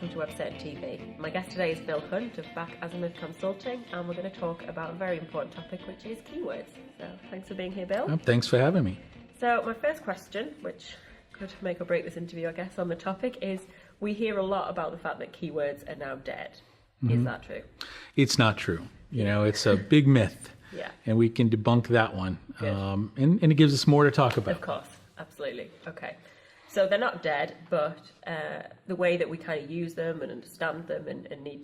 welcome to Webcertain TV. My guest today is Phil Hunt of Back Azimuth Consulting, and we're going to talk about a very important topic, which is keywords. So thanks for being here, Bill. Oh, thanks for having me. So my first question, which could make or break this interview, I guess, on the topic is, we hear a lot about the fact that keywords are now dead. Is that true? It's not true. You know, it's a big myth. Yeah. And we can debunk that one. And it gives us more to talk about. Of course, absolutely. Okay. So they're not dead, but the way that we kind of use them and understand them and need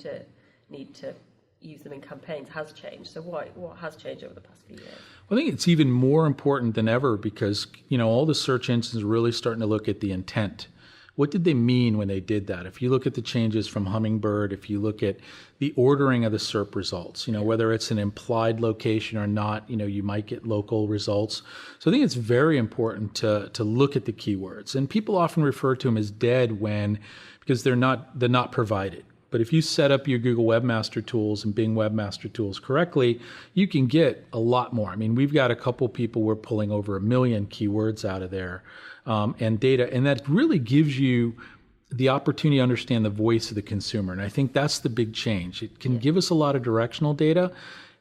to use them in campaigns has changed. So what has changed over the past few years? Well, I think it's even more important than ever because, you know, all the search engines are really starting to look at the intent. What did they mean when they did that? If you look at the changes from Hummingbird, if you look at the ordering of the SERP results, you know, whether it's an implied location or not, you know, you might get local results. So I think it's very important to look at the keywords. And people often refer to them as dead because they're not provided. But if you set up your Google Webmaster Tools and Bing Webmaster Tools correctly, you can get a lot more. I mean, we've got a couple people we're pulling over 1 million keywords out of there and data, and that really gives you the opportunity to understand the voice of the consumer. And I think that's the big change. It can give us a lot of directional data,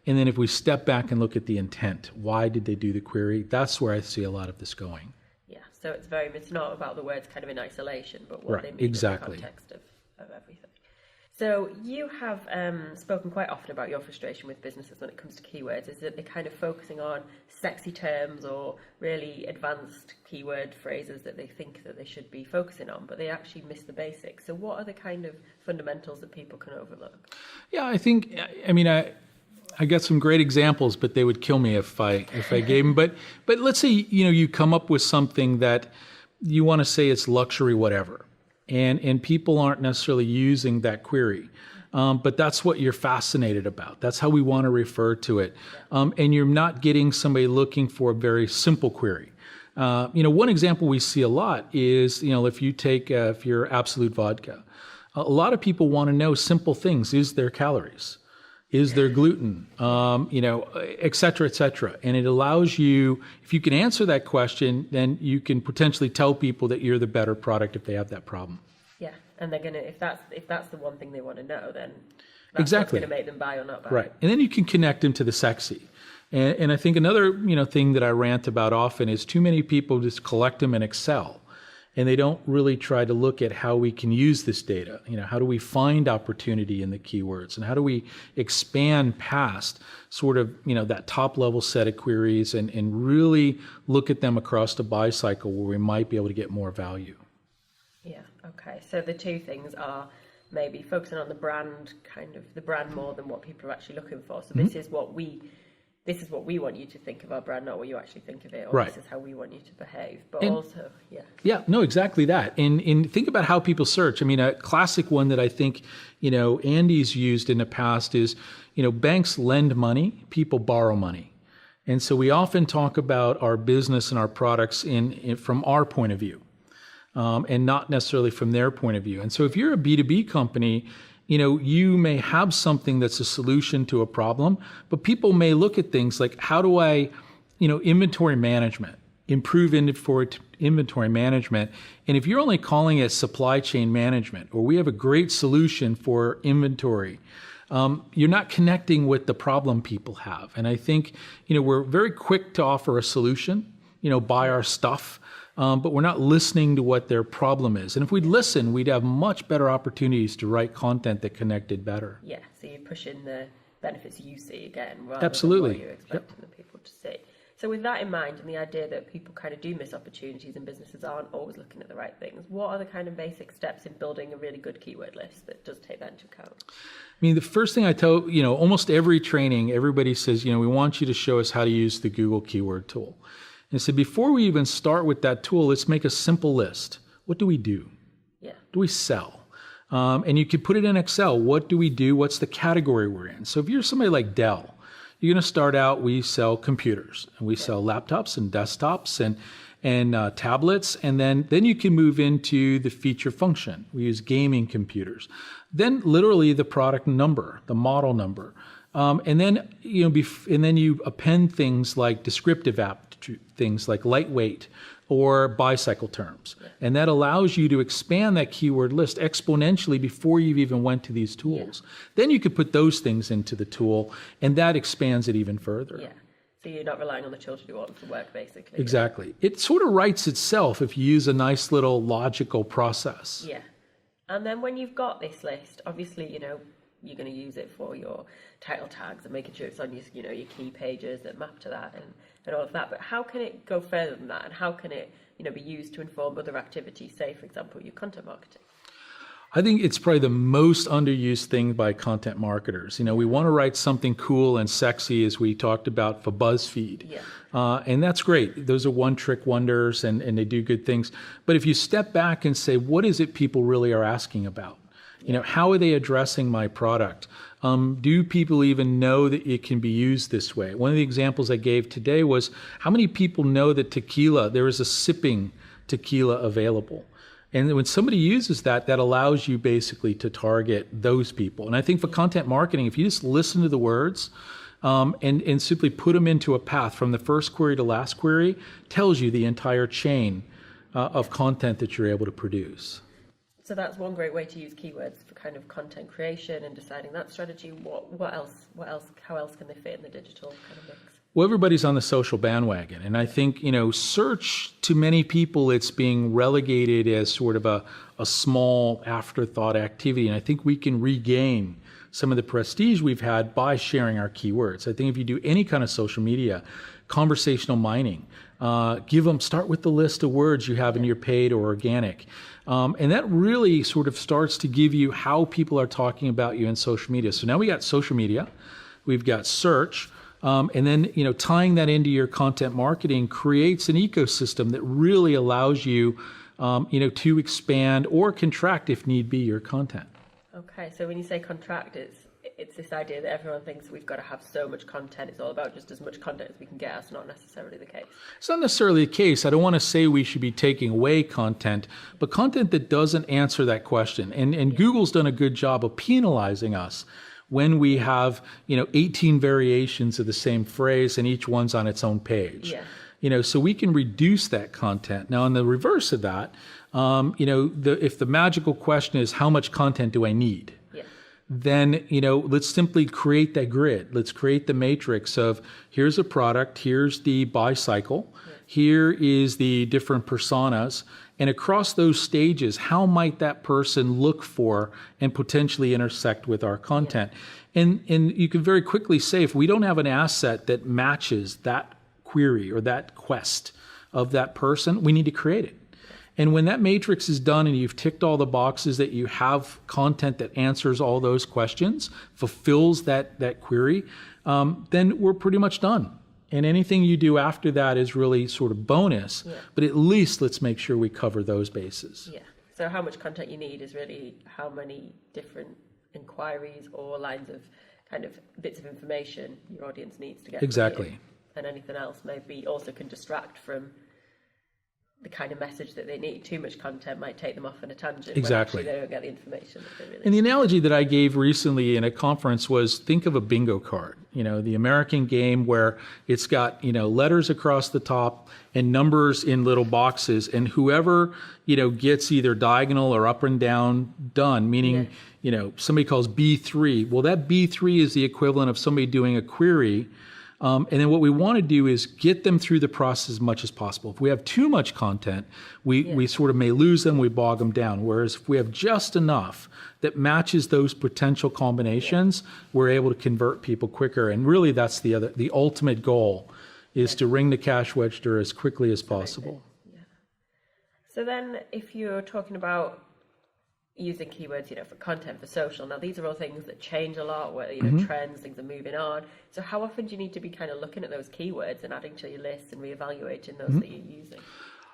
and then if we step back and look at the intent, why did they do the query? That's where I see a lot of this going. Yeah, so it's not about the words kind of in isolation, but what they mean exactly. in the context of everything. So you have spoken quite often about your frustration with businesses when it comes to keywords, is that they're kind of focusing on sexy terms or really advanced keyword phrases that they think that they should be focusing on, but they actually miss the basics. So what are the kind of fundamentals that people can overlook? Yeah, I got some great examples, but they would kill me if I gave them. But let's say, you know, you come up with something that you want to say it's luxury whatever. And people aren't necessarily using that query. But that's what you're fascinated about. That's how we want to refer to it. And you're not getting somebody looking for a very simple query. One example we see a lot is, you know, if you're Absolute Vodka, a lot of people want to know simple things. Is there calories? Is there gluten? Et cetera, et cetera. And it allows you, if you can answer that question, then you can potentially tell people that you're the better product if they have that problem. Yeah, and they're gonna, if that's the one thing they want to know, then that's exactly what's gonna make them buy or not buy. Right, and then you can connect them to the sexy. And I think another thing that I rant about often is too many people just collect them in Excel. And they don't really try to look at how we can use this data. You know, how do we find opportunity in the keywords, and how do we expand past sort of, you know, that top level set of queries and really look at them across the buy cycle where we might be able to get more value. Yeah. Okay. So the two things are maybe focusing on the brand more than what people are actually looking for. So this is what we want you to think of our brand, not what you actually think of it, or right. This is how we want you to behave. But also, exactly that. And think about how people search. I mean, a classic one that I think, you know, Andy's used in the past is, you know, banks lend money, people borrow money. And so we often talk about our business and our products from our point of view, and not necessarily from their point of view. And so if you're a B2B company, you know, you may have something that's a solution to a problem, but people may look at things like, how do I, you know, inventory management, improve inventory management. And if you're only calling it supply chain management, or we have a great solution for inventory, you're not connecting with the problem people have. And I think, you know, we're very quick to offer a solution, you know, buy our stuff. But we're not listening to what their problem is. And if we'd listen, we'd have much better opportunities to write content that connected better. Yeah, so you push in the benefits you see again, rather Absolutely. than what you're expecting the people to see. So with that in mind, and the idea that people kind of do miss opportunities and businesses aren't always looking at the right things, what are the kind of basic steps in building a really good keyword list that does take that into account? I mean, the first thing I tell, you know, almost every training, everybody says, you know, we want you to show us how to use the Google keyword tool. And so before we even start with that tool, let's make a simple list. What do we do? Yeah. Do we sell? And you can put it in Excel. What do we do? What's the category we're in? So if you're somebody like Dell, you're going to start out, we sell computers, and we sell laptops and desktops and tablets. And then you can move into the feature function. We use gaming computers. Then literally the product number, the model number. And then you append things like descriptive app things like lightweight or bicycle terms. And that allows you to expand that keyword list exponentially before you've even went to these tools. Then you could put those things into the tool, and that expands it even further. Yeah. So you're not relying on the tool to do all of the work, basically. Exactly. It sort of writes itself if you use a nice little logical process. Yeah. And then when you've got this list, obviously, you're going to use it for your title tags and making sure it's on your, your key pages that map to that and all of that. But how can it go further than that? And how can it, be used to inform other activities, say, for example, your content marketing? I think it's probably the most underused thing by content marketers. We want to write something cool and sexy, as we talked about for BuzzFeed. Yeah. And that's great. Those are one-trick wonders, and they do good things. But if you step back and say, what is it people really are asking about? How are they addressing my product? Do people even know that it can be used this way? One of the examples I gave today was, how many people know that tequila, there is a sipping tequila available? And when somebody uses that, that allows you basically to those people. And I think for content marketing, if you just listen to the words and simply put them into a path from the first query to last query, tells you the entire chain of content that you're able to produce. So that's one great way to use keywords for kind of content creation and deciding that strategy. What else? How else can they fit in the digital kind of mix? Well, everybody's on the social bandwagon. And I think, search, to many people, it's being relegated as sort of a small afterthought activity. And I think we can regain some of the prestige we've had by sharing our keywords. I think if you do any kind of social media, conversational mining, start with the list of words you have in your paid or organic. And that really sort of starts to give you how people are talking about you in social media. So now we got social media, we've got search, and then, tying that into your content marketing creates an ecosystem that really allows you, to expand or contract, if need be, your content. Okay, so when you say contract, it's this idea that everyone thinks we've got to have so much content. It's all about just as much content as we can get. That's not necessarily the case. It's not necessarily the case. I don't want to say we should be taking away content, but content that doesn't answer that question. And Google's done a good job of penalizing us when we have, 18 variations of the same phrase and each one's on its own page. Yeah. So we can reduce that content. Now, on the reverse of that, if the magical question is, how much content do I need? Then, let's simply create that grid. Let's create the matrix of, here's a product, here's the buy cycle, here is the different personas, and across those stages, how might that person look for and potentially intersect with our content? And you can very quickly say, if we don't have an asset that matches that query or that quest of that person, we need to create it. And when that matrix is done and you've ticked all the boxes that you have content that answers all those questions, fulfills that query, then we're pretty much done. And anything you do after that is really sort of bonus, but at least let's make sure we cover those bases. Yeah. So how much content you need is really how many different inquiries or lines of kind of bits of information your audience needs to get. Exactly. And anything else maybe also can distract from the kind of message that they need. Too much content might take them off on a tangent. Exactly. When they don't get the information that they really And the analogy that I gave recently in a conference was, think of a bingo card, the American game where it's got, letters across the top and numbers in little boxes, and whoever, gets either diagonal or up and down done, meaning, somebody calls B3. Well, that B3 is the equivalent of somebody doing a query. And then what we want to do is get them through the process as much as possible. If we have too much content, we sort of may lose them, we bog them down. Whereas if we have just enough that matches those potential combinations, we're able to convert people quicker. And really that's the ultimate goal, is to ring the cash register as quickly as possible. Yeah. So then if you're talking about using keywords, for content, for social. Now, these are all things that change a lot, where, trends, things are moving on. So how often do you need to be kind of looking at those keywords and adding to your list and reevaluating those that you're using?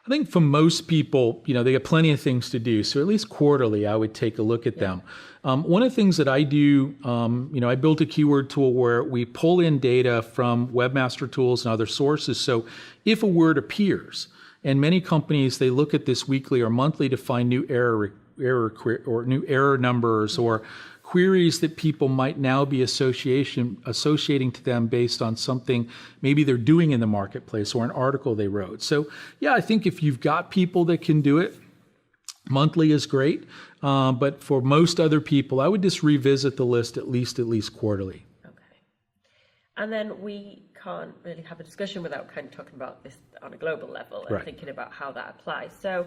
I think for most people, they have plenty of things to do. So at least quarterly, I would take a look at them. One of the things that I do, I built a keyword tool where we pull in data from Webmaster Tools and other sources. So if a word appears, and many companies, they look at this weekly or monthly to find new error or new error numbers or queries that people might now be associating to them based on something maybe they're doing in the marketplace or an article they wrote. So yeah, I think if you've got people that can do it, monthly is great. But for most other people, I would just revisit the list at least quarterly. Okay. And then we can't really have a discussion without kind of talking about this on a global level and thinking about how that applies. So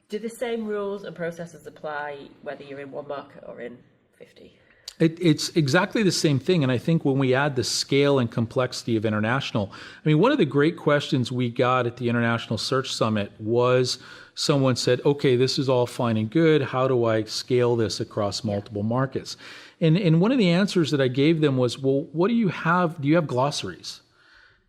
do the same rules and processes apply whether you're in one market or in 50? It's exactly the same thing. And I think when we add the scale and complexity of international, I mean, one of the great questions we got at the International Search Summit was someone said, okay, this is all fine and good. How do I scale this across multiple markets? And one of the answers that I gave them was, well, what do you have? Do you have glossaries?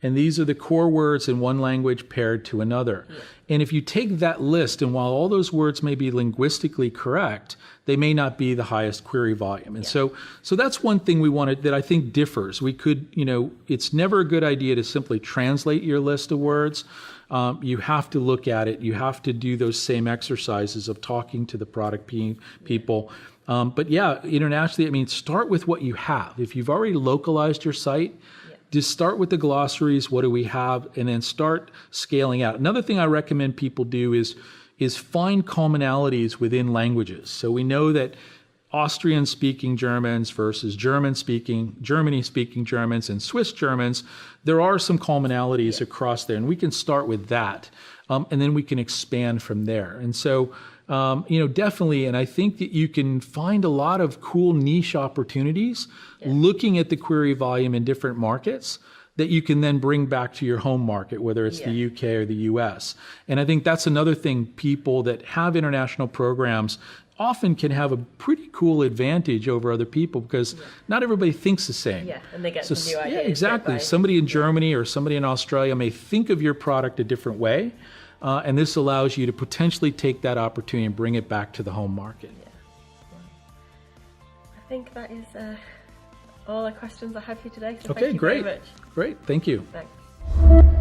And these are the core words in one language paired to another. Yeah. And if you take that list, and while all those words may be linguistically correct, they may not be the highest query volume. And so that's one thing we wanted that I think differs. We could, it's never a good idea to simply translate your list of words. You have to look at it. You have to do those same exercises of talking to the product people. But yeah, internationally, I mean, start with what you have. If you've already localized your site, just start with the glossaries, what do we have, and then start scaling out. Another thing I recommend people do is find commonalities within languages. So we know that Austrian-speaking Germans versus Germany-speaking Germans and Swiss Germans, there are some commonalities across there, and we can start with that, and then we can expand from there. And so, definitely, and I think that you can find a lot of cool niche opportunities looking at the query volume in different markets that you can then bring back to your home market, whether it's the UK or the US. And I think that's another thing, people that have international programs often can have a pretty cool advantage over other people because not everybody thinks the same. Yeah, and they get some new ideas. Yeah, exactly. Somebody in Germany or somebody in Australia may think of your product a different way. And this allows you to potentially take that opportunity and bring it back to the home market. Yeah. I think that is all the questions I have for you today. So okay, thank you great. very much. Great. Thank you. Thanks.